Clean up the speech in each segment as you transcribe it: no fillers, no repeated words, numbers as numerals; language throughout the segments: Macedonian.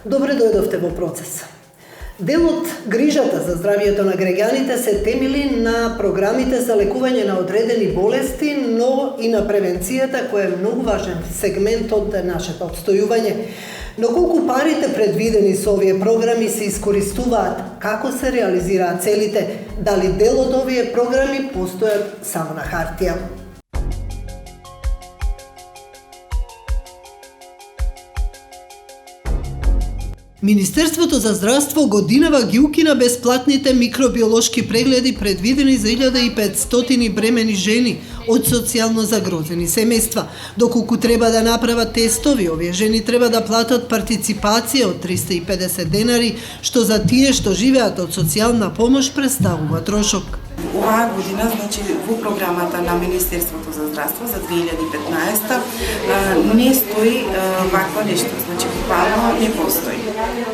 Добре дојдовте во процес. Дел од грижата за здравието на граѓаните се темели на програмите за лекување на одредени болести, но и на превенцијата, која е многу важен сегмент од нашето обстојување. Но колку парите предвидени со овие програми се искористуваат, како се реализираат целите, дали дел од овие програми постојат само на хартија? Министерството за здравство годинава ги укина бесплатните микробиолошки прегледи предвидени за 1500 бремени жени од социјално загрозени семејства. Доколку треба да направат тестови, овие жени треба да платат партиципација од 350 денари, што за тие што живеат од социјална помош представува трошок. Оваа година, значи, во програмата на Министерството за здравство за 2015 не стои вакво нешто, значи буквално не постои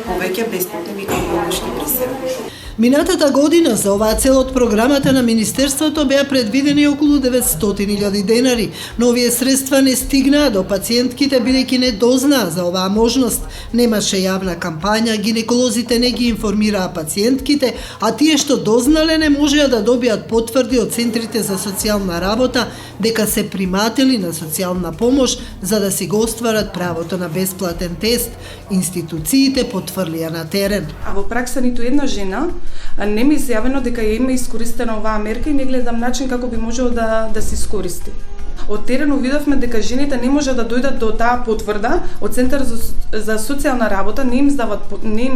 повеќе бесплатни микробиолошки прегледи. Минатата година за оваа цел од програмата на Министерството беа предвидени околу 900.000 денари, но овие средства не стигнаа до пациентките бидејќи не дознаа за оваа можност. Немаше јавна кампања, гинеколозите не ги информираа пациентките, а тие што дознале не можеа да добијат потврди од центрите за социјална работа дека се приматели на социјална помош за да си го остварат правото на бесплатен тест. Институциите потврлија на терен. А во пракса ниту една жена не ми изјавено дека ја има искористена оваа мерка и не гледам начин како би можело да се искористи. Од терен увидовме дека жените не може да дојдат до таа потврда од Центар за социјална работа, не им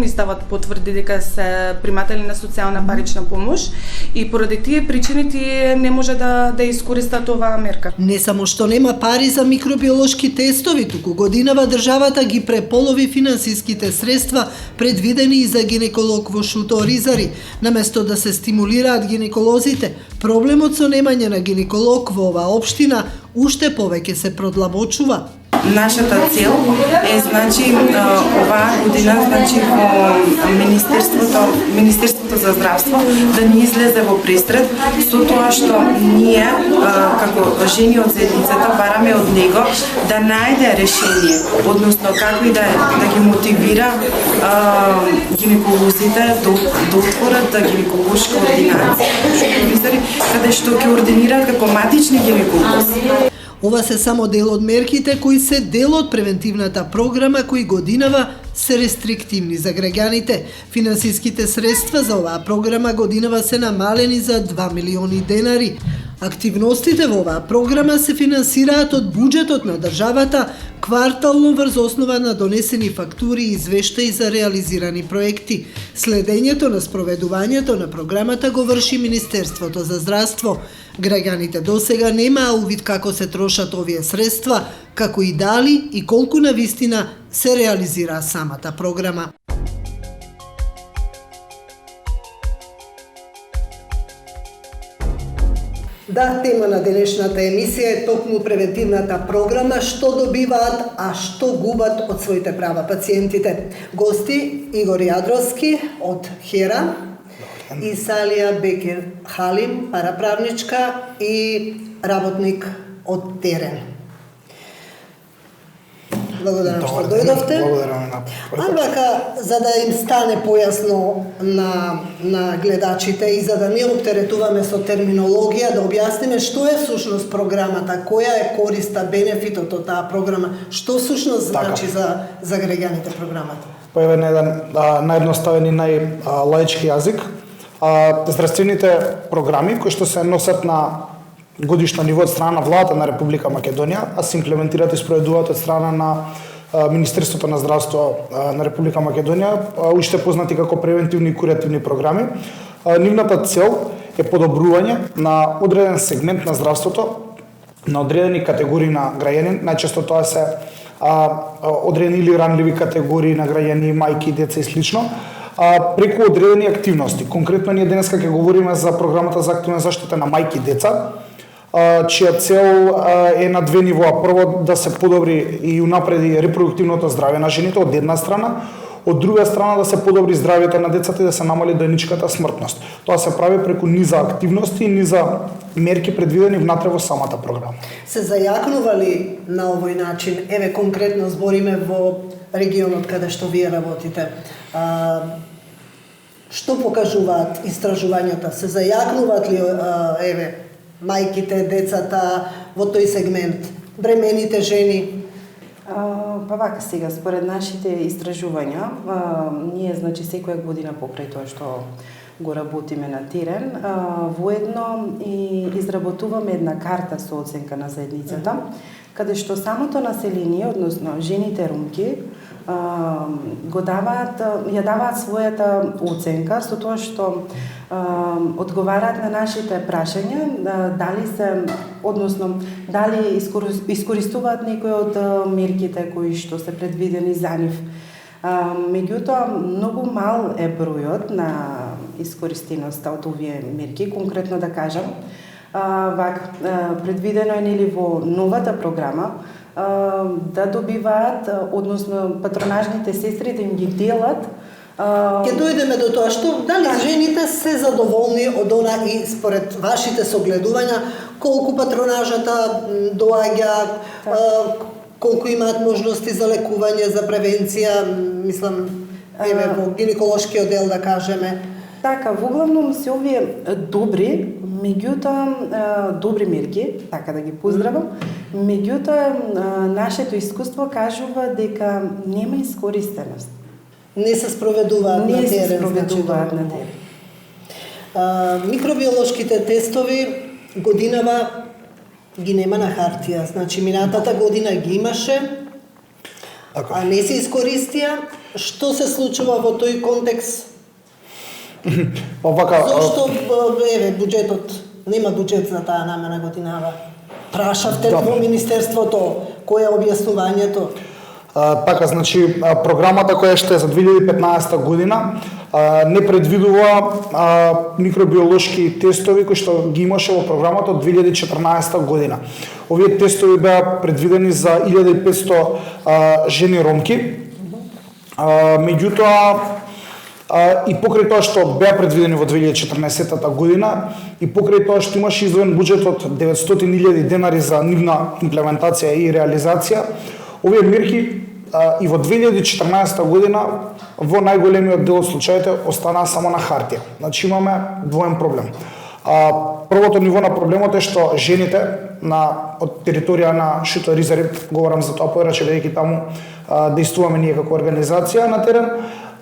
издават потврди дека се приматели на социјална парична помош и поради тие причини тие не може да искористат оваа мерка. Не само што нема пари за микробиолошки тестови, туку годинава државата ги преполови финансиските средства предвидени и за гинеколог во Шуто Оризари. Наместо да се стимулираат гинеколозите, проблемот со немање на гинеколог во оваа општина уште повеќе се продлабочува. Нашата цел е, значи, оваа година, значи, во Министерството за здравство да ни излезе во престред со тоа што ние, како жени од заедницата, бараме од него да најде решение, односно како и да ги мотивира гинеколозите да отворат гинеколошка ординација, каде што ќе ординираат како матични гинеколози. Ова се само дел од мерките кои се дел од превентивната програма кои годинава се рестриктивни за граѓаните. Финансиските средства за оваа програма годинава се намалени за 2 милиони денари. Активностите во оваа програма се финансираат од буџетот на државата квартално врз основа на донесени фактури и извештаи за реализирани проекти. Следењето на спроведувањето на програмата го врши Министерството за здравство. Граѓаните досега немаа увид како се трошат овие средства, како и дали и колку навистина се реализира самата програма. Да, тема на денешната емисија е токму превентивната програма, што добиваат, а што губат од своите права пациентите. Гости Игор Јадровски од Хера и Салија Бекер Халим, параправничка и работник од терен. Благодарам што дојдовте. Вака, за да им стане појасно на гледачите и за да не оптеретуваме со терминологија, да објасниме што е сушност програмата, која е користа, бенефитот од таа програма, што сушност значи за граѓаните програмата? По еден наједноставен и најлаички јазик, здравствените програми кои што се носат на годишно ниво од страна на владата на Република Македонија, а се имплементираат и спроведуваат од страна на Министерството на здравство на Република Македонија, уште познати како превентивни и куративни програми. Нивната цел е подобрување на одреден сегмент на здравството, на одредени категории на граѓани, најчесто тоа се одредени или ранливи категории на граѓани, мајки, деца и слично, преку одредени активности. Конкретно ние денеска ќе говориме за програмата за активна заштита на мајки и деца, чија цел е на две нивоа. Прво, да се подобри и унапреди репродуктивното здравје на жените од една страна, од друга страна да се подобри здравјето на децата и да се намали дојничката смртност. Тоа се прави преку низа активности и низа мерки предвидени внатре во самата програма. Се зајакнува ли на овој начин, еве конкретно збориме во регионот каде што вие работите. Што покажуваат истражувањата? Се зајакнуваат ли мајките, децата во тој сегмент, бремените жени? Па вака сега, според нашите истражувања, ние значи секоја година покрај тоа што го работиме на терен, воедно и изработуваме една карта со оценка на заедницата, каде што самото население, односно жените ромки, ја даваат својата оценка со тоа што одговараат на нашите прашања, дали се, односно дали искористуваат некои од мерките кои што се предвидени за нив. Меѓутоа, многу мал е бројот на искористеноста од овие мерки, конкретно да кажам. Предвидено е нели во новата програма да добиваат, односно патронажните сестри да им ги делат. Ќе дојдеме до тоа што дали жените се задоволни од она и според вашите согледувања колку патронажата доаѓа, колку имаат можности за лекување, за превенција, мислам, во гинеколошкиот дел да кажеме. Така, во главном се овие добри, меѓутоа добри мерки, така да ги поздравам, меѓутоа нашето искуство кажува дека нема искористеност. Не се спроведуваат на терен. Не се спроведуваат на терен. Микробиолошките тестови годинава ги нема на хартија. Значи, минатата година ги имаше, а не се искористија. Што се случува во тој контекст? Зошто буџетот нема буџет за таа намена годинава? Прашавте во министерството, кој е објаснувањето? Така, значи, програмата која што е за 2015 година не предвидува микробиолошки тестови кои што ги имаше во програмата од 2014 година. Овие тестови беа предвидени за 1500 жени ромки. Меѓутоа, и покрај тоа што беа предвидени во 2014 година и покрај тоа што имаше издвоен буџет од 900.000 денари за нивна имплементација и реализација, овие мерки и во 2014 година во најголемиот дел од случаите останаа само на хартија. Значи имаме двоен проблем. Првото ниво на проблемот е што жените од територија на Шуто Ризари, говорам за тоа повеќе бидејќи таму действуваме ние како организација на терен,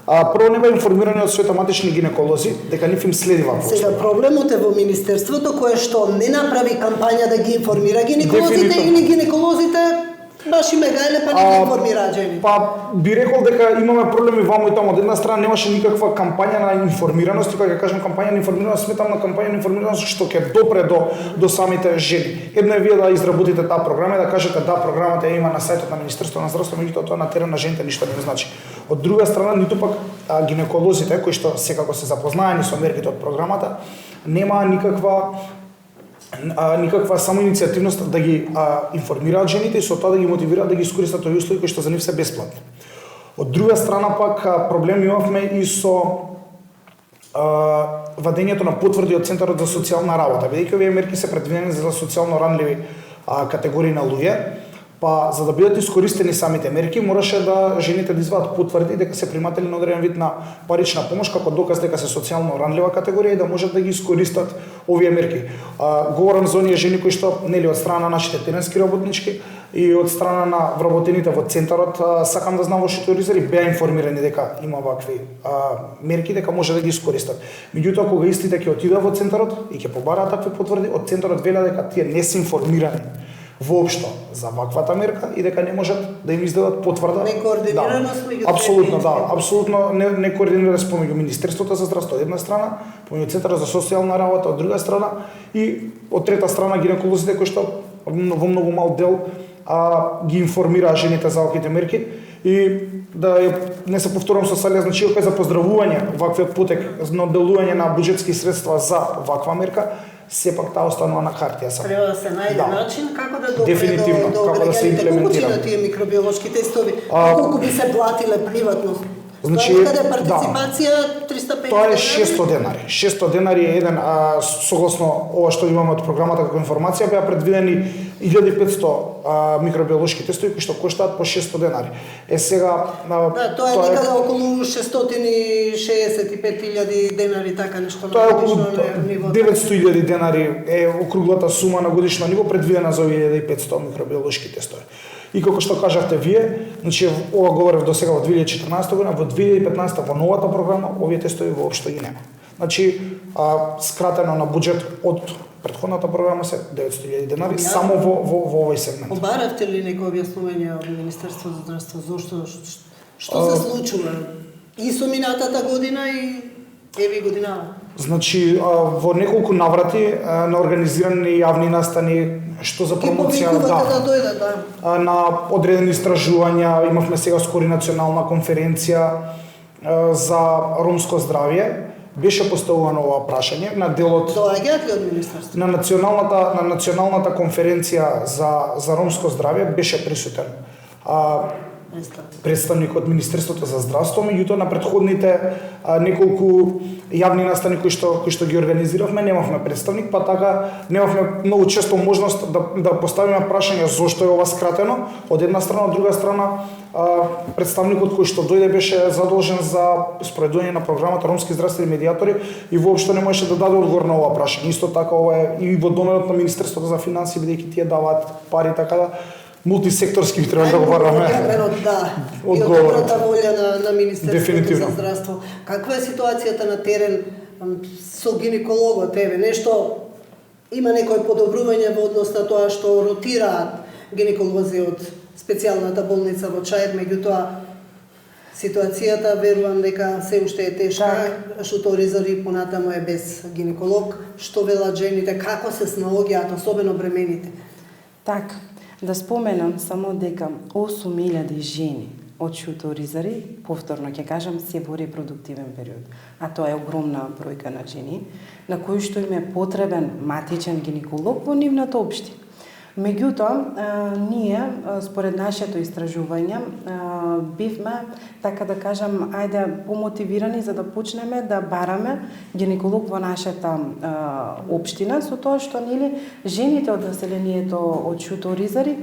прво не беа информирани од своите матични гинеколози дека нив им следива постапок. Сега проблемот е во министерството кое што не направи кампања да ги информира гинеколозите или гинеколозите баш и мегајле па не ги информираат жени. Па би рекол дека имаме проблеми ваму и таму. Од една страна немаше никаква кампања на информираност, кога ќе кажам кампања на информираност, сметам на кампања на информираност што ќе допре до самите жени. Едно е вие да изработите таа програма и да кажете да, програмата ја има на сајтот на Министерството на здравство, меѓутоа тоа на терен на жените ништо не значи. Од друга страна, ниту пак гинеколозите кои што секако се запознаени со мерките од програмата, нема никаква самоиницијативност да ги информираат жените и со тоа да ги мотивираат да ги искористат овие услуги кои што за нив се бесплатни. Од друга страна пак проблеми имавме и со вадењето на потврди од Центарот за социјална работа, бидејќи овие мерки се предвидени за социјално ранливи категории на луѓе. Па за да бидат искористени самите мерки, мораше да жените да извадат потврди дека се приматели на одреден вид на парична помош како доказ дека се социјално ранлива категорија и да можат да ги искористат овие мерки. Говорам за оние жени кои што нели од страна на нашите теренски работнички и од страна на вработените во центарот, сакам да знам во Шуто Ризари беа информирани дека има вакви мерки, дека може да ги искористат. Меѓутоа кога истите ќе отидат во центарот и ќе побараат такви потврди, од центарот велат дека тие не се информирани воопшто за ваквата мерка и дека не можат да им издадат потврда. Некоординираност меѓу апсолутно не координираност помеѓу Министерството за здравство од една страна, помеѓу Центарот за социјална работа од друга страна и од трета страна гинеколозите кои што во многу мал дел ги информираа жените за оваквите мерки и да не се повторам со Салија, значи е за поздравување ваквиот потек на делување на буџетски средства за ваква мерка, сепак таа останува на хартија само. Треба да се најде начин како да допре дефинитивно, до како да се имплементира. Колку тие микробиолошки тестови, колку би се платиле приватно? Значи, каде партиципација 350 тоа е 600 денари. 600 денари е еден, согласно ова што имаме од програмата како информација, беа предвидени 1500 микробиолошки тестови кои што коштаат по 600 денари. Сега Да, тоа е некаде околу 665.000 денари, така нешто тоа на е околу годишно ниво. 900.000 денари е округлата сума на годишно ниво предвидена за 1500 микробиолошки тестови. И како што кажавте вие, значи ова говорев до сега во 2014 година, во 2015 во новата програма овие тестови воопшто ги нема. Значи скратено на буџет од претходната програма се 900.000 денари само во овој сегмент. Обаравте ли некој објаснување од Министерството за здравство што се случува и со минатата година и еви годинава? Значи во неколку наврати на организирани јавни настани што за промоција да дојдат, да. На одредени истражувања, имавме сега скоро национална конференција за ромско здравје. Беше поставувано ова прашање на делот Доаѓаат ли од Министерството? на националната конференција за ромско здравје беше присутен представник од Министерството за здравство, меѓутоа на претходните неколку јавни настани кои што ги организиравме немавме представник, па така немавме многу често можност да поставиме прашање зошто е ова скратено од една страна, од друга страна представникот кој што дојде беше задолжен за спроведување на програмата ромски здравствени медијатори и воопшто не можеше да даде одговор на ова прашање. Исто така ова е и во доменот на Министерството за финансии, бидејќи тие даваат пари, така да мултисекторски би требало да го бараме. Да, и од добрата волја на Министерството за здравство. Каква е ситуацијата на терен со гинекологот? Еве, нешто има некој подобрување во однос на тоа што ротираат гинеколози од специјалната болница во Чаир, меѓутоа ситуацијата верувам дека се уште е тешка, шуторизори понатаму е без гинеколог. Што велат жените, како се снаоѓаат, особено бремените? Така, да споменам само дека 8.000 жени од шуторизари, повторно ќе кажам, се во репродуктивен период. А тоа е огромна бројка на жени, на кои што им е потребен матичен гинеколог во нивната општина. Меѓутоа, ние, според нашето истражување, бивме, така да кажам, ајде помотивирани за да почнеме да бараме гинеколог во нашата општина, со тоа што нели жените од населението од шуторизари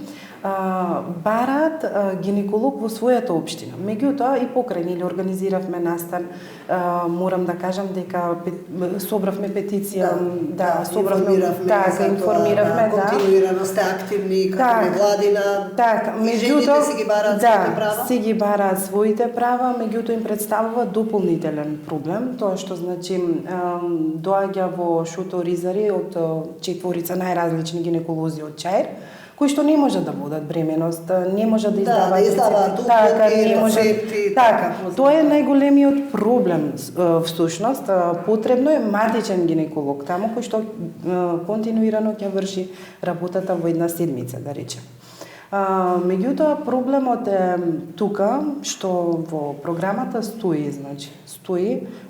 бараат гинеколог во својата општина. Меѓутоа и покрај нели организиравме настан, морам да кажам дека собравме петиција, информиравме, континуирано сте активни како невладина. Меѓутоа жените си ги бараат своите права. Си ги бараат своите права, меѓутоа им представува дополнителен проблем, тоа што значи доаѓа во шуторизари од 4 најразлични гинеколози од Чаир, кои што не може да водат бременост, не може да издаваат рецепти, тоа е најголемиот проблем всушност. Потребно е матичен гинеколог таму кој што континуирано ќе врши работата во една седмица, да речем. Меѓутоа проблемот е тука што во програмата стои,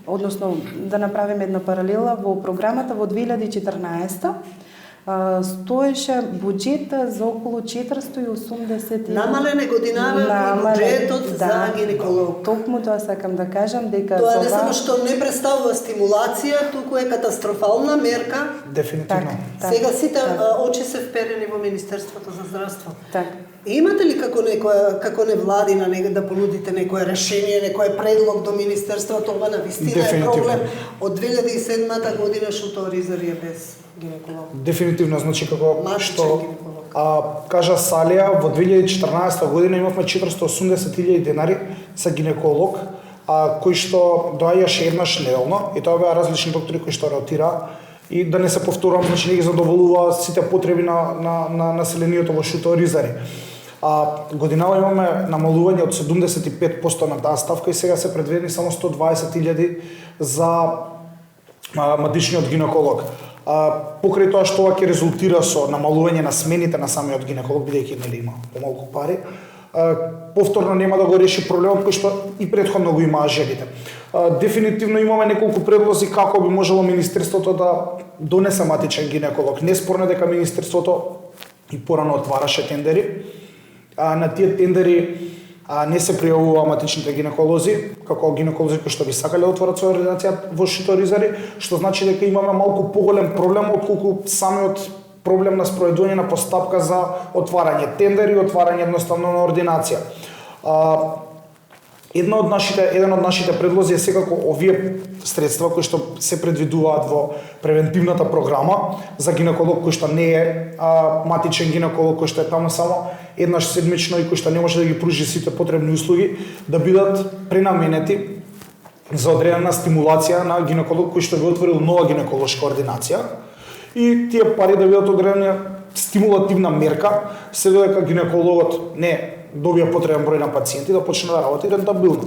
односно да направиме една паралела, во програмата во 2014 стоеше буџета за околу 480. Намален е годинава буџетот за гинеколог. Токму тоа сакам да кажам дека тоа не само што не представува стимулација, туку е катастрофална мерка. Дефинитивно. Сега сите очи се вперени во Министерството за здравство. Така. Имате ли како невладина да понудите некое решение, некој предлог до Министерството? Ова навистина е проблем. Од 2007 година шуторизари е без гинеколог. Дефинитивно, значи како што кажа Салија, во 2014 година имавме 480.000 денари за гинеколог, кој што доаѓаше еднаш неделно и тоа беа различни доктори кои што ротираа. И да не се повторувам, значи не ги задоволува сите потреби на населението во шуторизари. Годинава имаме намалување од 75% на таа ставка и сега се предвидени само 120.000 за матичниот гинеколог. Покрај тоа што ова ќе резултира со намалување на смените на самиот гинеколог, бидејќи нели има помалку пари, повторно нема да го реши проблемот кој што и претходно го имаа жените. Дефинитивно имаме неколку предлози како би можело Министерството да донесе матичен гинеколог. Неспорно дека Министерството и порано отвараше тендери. На тие тендери не се пријавува матичните гинеколози, како гинеколози кои што би сакале да отворат своја ординација во шуторизари, што значи дека имаме малку поголем проблем отколку самиот проблем на спроведување на постапка за отварање тендери, отварање едноставно на ординација. Еден од нашите предлози е секако овие средства кои што се предвидуваат во превентивната програма за гинеколог кој што не е матичен гинеколог, кој што е таму само еднаш седмично и кој што не може да ги пружи сите потребни услуги, да бидат пренаменети за одредена стимулација на гинеколог кој што би отворил нова гинеколошка ординација и тие пари да бидат одредена стимулативна мерка, се додека гинекологот не добија потребен број на пациенти да почне да работи рентабилно.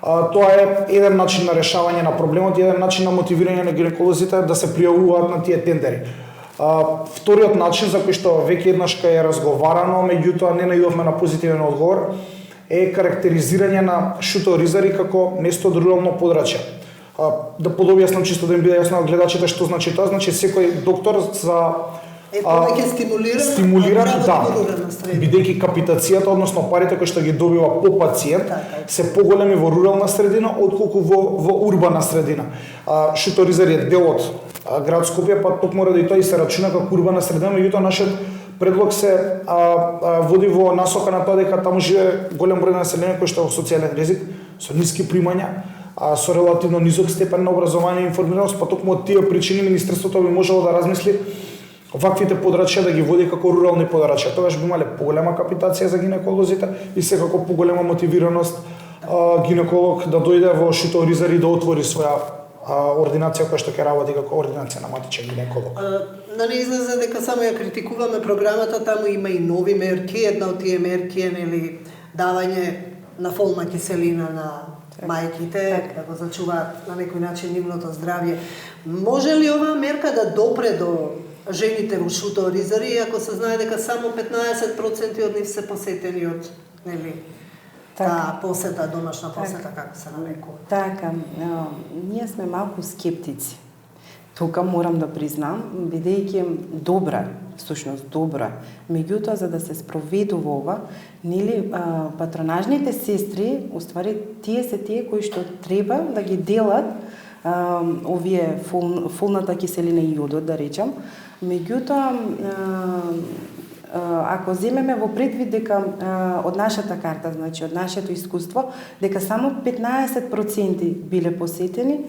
Тоа е еден начин на решавање на проблемот и еден начин на мотивирање на гинеколозите да се пријавуваат на тие тендери. Вториот начин за кој што веќе еднаш е разговарано, меѓутоа не наидовме на позитивен одговор, е карактеризирање на шуторизари како место од рурално подрачје. Да подобјаснам чисто да им биде јасно на гледачите што значи тоа, значи секој доктор за повеќе стимулира да, бидејќи капитацијата, односно парите кои што ги добива по пациент, се поголеми во рурална средина отколку во урбана средина. Шуторизари е дел од град Скопје, па токму ради тоа и се рачуна како урбана средина, меѓутоа нашиот предлог се води во насока на тоа дека таму живее голем број на население кој што е во социјален ризик, со ниски примања, со релативно низок степен на образование и информираност, па токму од тие причини Министерството би можело да размисли ваквите подрачја да ги води како рурални подрачја. Тогаш би имале поголема капитација за гинеколозите и секако поголема мотивираност гинеколог да дојде во Шуторизар и да отвори своја ординација која што ќе работи како ординација на матичен гинеколог. Да не излезе дека само ја критикуваме програмата, таму има и нови мерки. Една од тие мерки е давање на фолна киселина на мајките, да го зачуваат на некој начин нивното здравје. Може ли оваа мерка да допре до жените во шуторизари, ако се знае дека само 15% од нив се посетени од таа посета, домашна посета, како се нарекува? Така, ние сме малку скептици. Тука морам да признам, бидејќи добра, всушност добра, меѓутоа за да се спроведува ова, патронажните сестри, уствари тие се тие кои што треба да ги делат овие фолната киселина и јодот, да речам. Меѓутоа, ако земеме во предвид дека од нашата карта, значи од нашето искуство, дека само 15% биле посетени,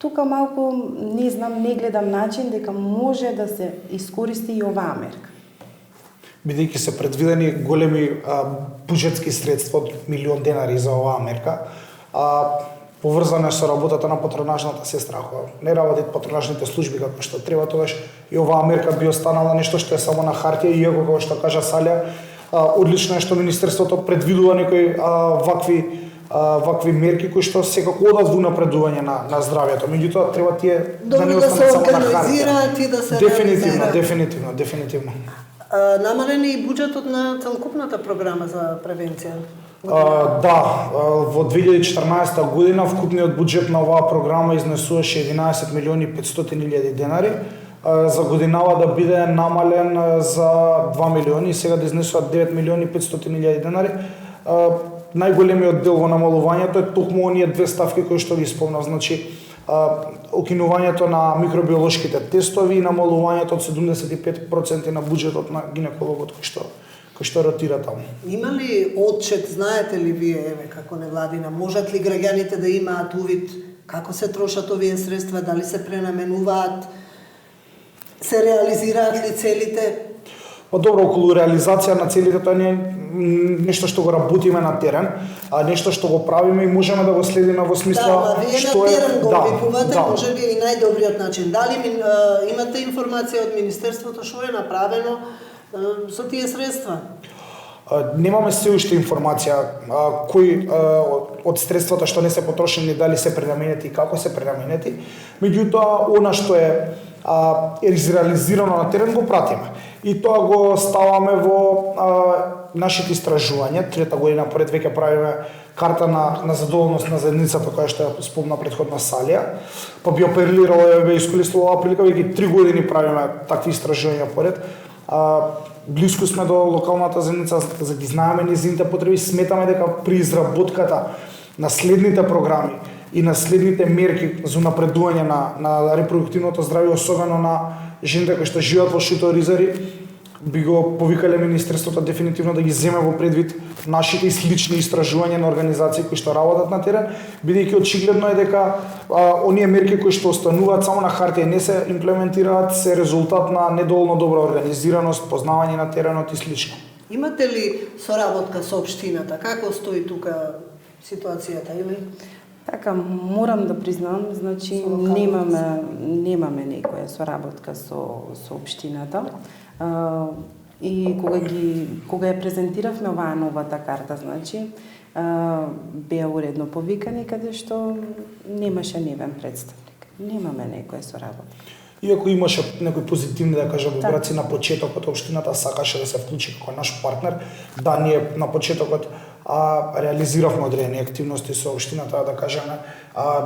тука малку не знам, не гледам начин дека може да се искористи и оваа мерка. Бидејќи се предвидени големи буџетски средства од милион денари за оваа мерка, поврзана со работата на патронажната сестра. Ако не работат патронажните служби како што треба, тогаш и оваа мерка би останала нешто што е само на хартија, иако како што кажа Салја, одлично е што Министерството предвидува некои вакви мерки кои што секако одат во напредување на здравјето. Меѓутоа треба тие да не останат само на хартија. И да се реализираат. Дефинитивно. Намален и буџетот на целокупната програма за превенција? Во 2014 година вкупниот буџет на оваа програма изнесуваше 11 милиони 500 илјади денари, за годинава да биде намален за 2 милиони и сега да изнесува 9 милиони 500 илјади денари. Најголемиот дел во намалувањето е токму оние две ставки кои што ги спомнав, значи укинувањето на микробиолошките тестови и намалувањето од 75% на буџетот на гинекологот кој што ротира таму. Има ли отчет, знаете ли вие, како невладина, можат ли граѓаните да имаат увид како се трошат овие средства, дали се пренаменуваат, се реализираат ли целите? Па добро, околу реализација на целите тоа не е нешто што го работиме на терен, а нешто што го правиме и можеме да го следиме во смисла што е... Да, вие на терен го обикувате, може би и најдобриот начин. Дали имате информација од Министерството што е направено со тие средства? Немаме се уште информација кои од средствата што не се потрошени дали се пренаменети и како се пренаменети. Меѓутоа, она што е изреализирано на терен го пратиме. И тоа го ставаме во нашите истражувања. Трета година поред веќе правиме карта на задоволност на заедницата која што ја спомна претходна Салија. Па би апелирала да искористува оваа прилика, веќе 3 години правиме такви истражувања поред. Блиску сме до локалната заедница, за ги знаеме низините потреби, сметаме дека при изработката на следните програми и на следните мерки за напредување на репродуктивното здравје, особено на жените кои што живеат во Шуто-Оризари, би го повикале Министерството дефинитивно да ги земе во предвид нашите и слични истражувања на организации кои што работат на терен, бидејќи очигледно е дека оние мерки кои што остануваат само на хартија не се имплементираат, се резултат на недоволно добра организираност, познавање на теренот и слично. Имате ли соработка со општината? Како стои тука ситуацијата или? Така, морам да признам, значи немаме некоја соработка со општината. И кога ја презентиравме оваа новата карта, значи беа уредно повикани каде што немаше невен представник. Немаме некоја соработка. Иако имаше некои позитивни, да кажам, вибрации на почетокот, општината сакаше да се вклучи како наш партнер. Да, ние на почетокот реализиравме одредени активности со општината, да кажеме,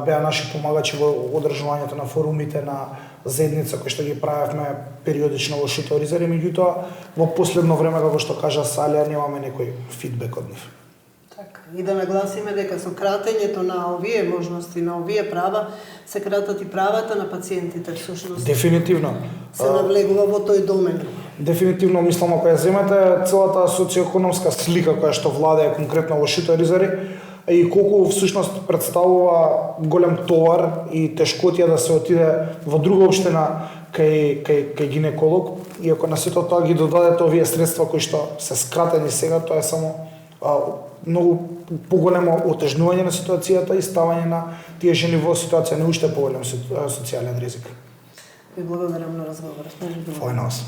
беа наши помагачи во одржувањето на форумите на заедница кои што ги правевме периодично во Шуто-Оризари, меѓутоа во последно време, како што кажа Салија, немаме некој фидбек од нив. Така, и да нагласиме дека со кратењето на овие можности, на овие права, се кратат и правата на пациентите всушност. Дефинитивно. Се навлегува во тој домен. Дефинитивно мислам, ако ја земете целата социоекономска слика која што владее конкретно во Шуто-Оризари и колку всушност представува голем товар и тешкотија да се отиде во друга општина кај гинеколог, и ако на сето тоа ги додадете овие средства кои што се скратени сега, тоа е само многу поголемо отежнување на ситуацијата и ставање на тие жени во ситуација на уште поголем социјален ризик. Ви благодарам на разговорот. Фајна вас.